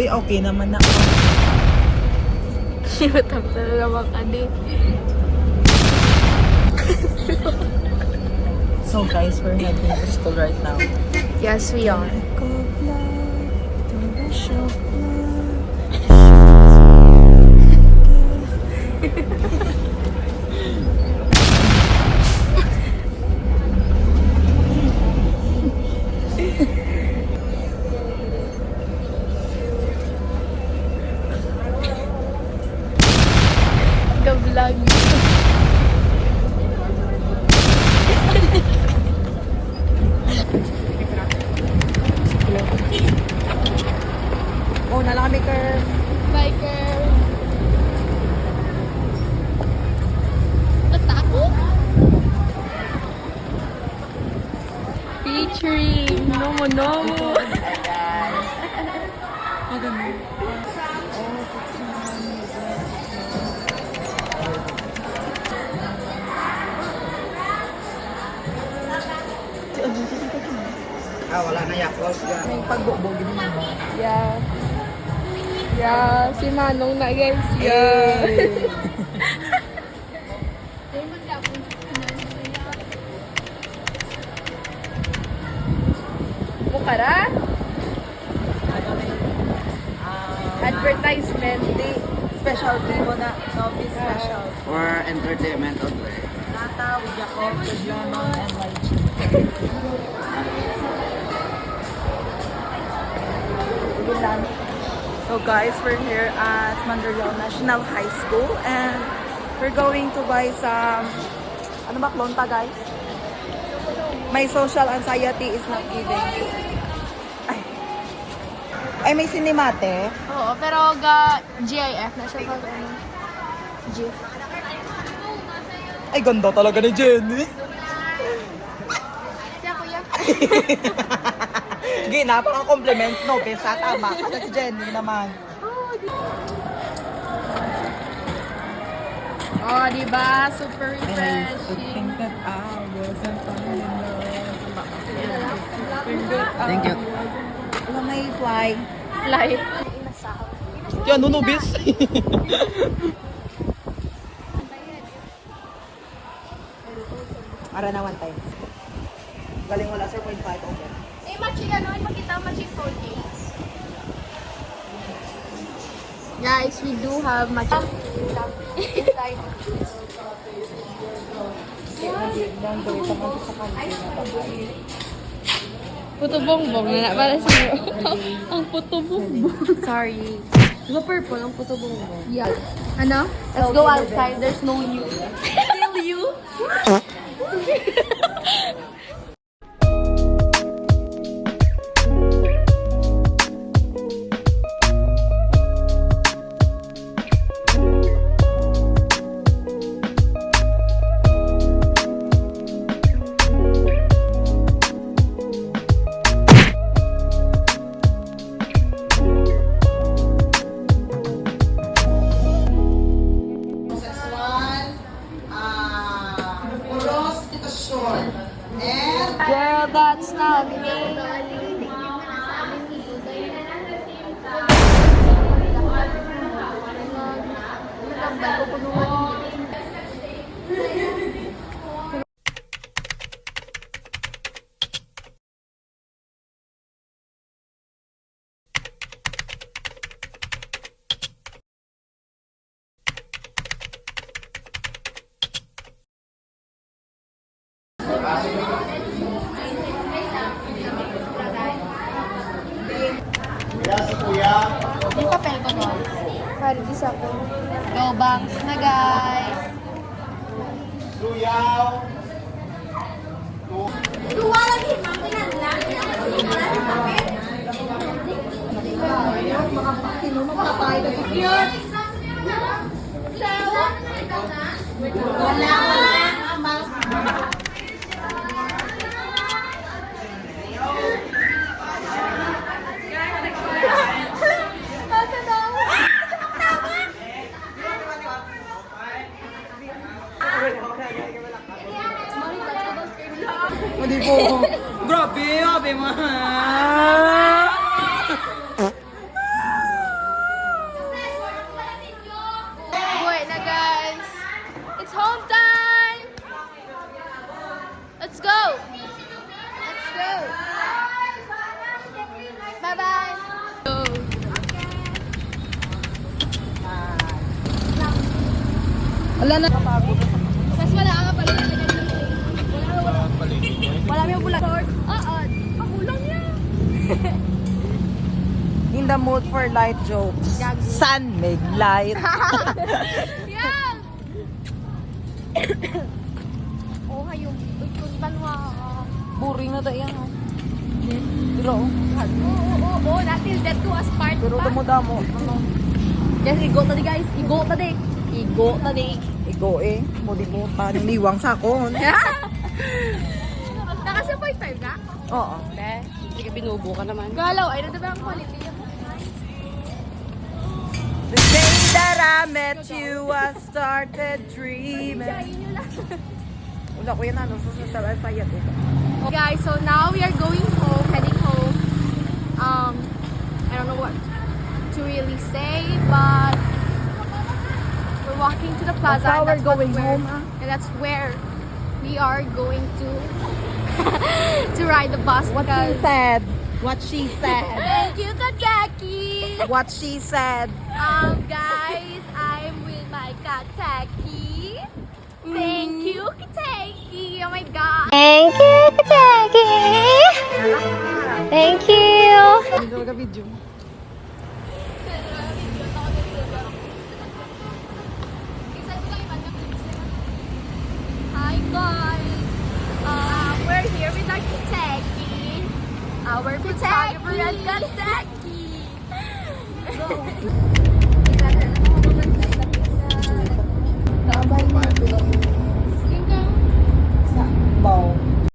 Uy, okay naman ako. Utang talaga makadi. So guys, we're heading to school right now. Yes, we are. Ga-vlog. Oh, nala kami, Kerr. Bye, girl. Natakot? Featuring Nomo Nomo. Wala na yakos. May pagbubog din mo. Yeah. Yeah, si Manong na guys. Yeah. Bukara? Advertisement. Specialty mo na. Novice special. For entertainment only. Nata with Jacob, with lemon, and lychee. So guys, we're here at Mandurriao National High School and we're going to buy some, ano ba, klonta guys? My social anxiety is not giving. Ay may sinemate. Oo, pero GIF na siya pag ano. GIF. Ay ganda talaga ni Jenny. Siya kuya. Gina, parang compliment, no? Besa, tama. Kasi si Jenny naman. Oh, diba? Super refreshing. that I wasn't falling in love. Thank you. Alam, may fly. Light. Yan, nunubis. Para na one time. Galing wala, sir, 0.5 over. Eh, matching ano? Ipakita matching phone case. Guys, we do have matching. Inside. Puto bongbong na para sa ang puto bongbong. Sorry. Di ba purple ang puto bongbong? Yeah. Ano? Let's go outside. There's no you. Still you? Girl, that's not me. Di papel ko mo. Para di sa ako. Go banks na guys. Hindi po. Grabe, grabe mo. Wala na. Tapos wala ka pala. Wala may bulan. Oo. Ang ulang niya. In the mood for light jokes. Gago. Sun make light. Yeah. Oh, hayong. Uy, kuntan mo. Boring na tayo. Pero, Oo. Natil that to us part pero pa. damo-damo. Ano? Yes, igo tadi guys. Igo tadi. Igo tadi. Igo eh. Mudi-muta. Niliwang sa akon. Nakasabay tayo ka? Oo. Hindi ka binubo ka naman. Galaw, ay nandun ang quality mo. The day that I met you, I started dreaming. Wala ko yan ano. Sa Alfayat eh. Guys, so now we are going home, heading home. I don't know what to really say, but we're walking to the plaza. That's how we're and what going we're- home, ah. And that's where we are going to to ride the bus What she because said. What she said. thank you, Kataki. What she said. Guys, I'm with my Kataki. Thank you, Kataki. Oh my God. Thank you, Jackie. Thank you. Hindi talaga video. Hi guys. We're here with our Kataki. Our photographer at Kataki.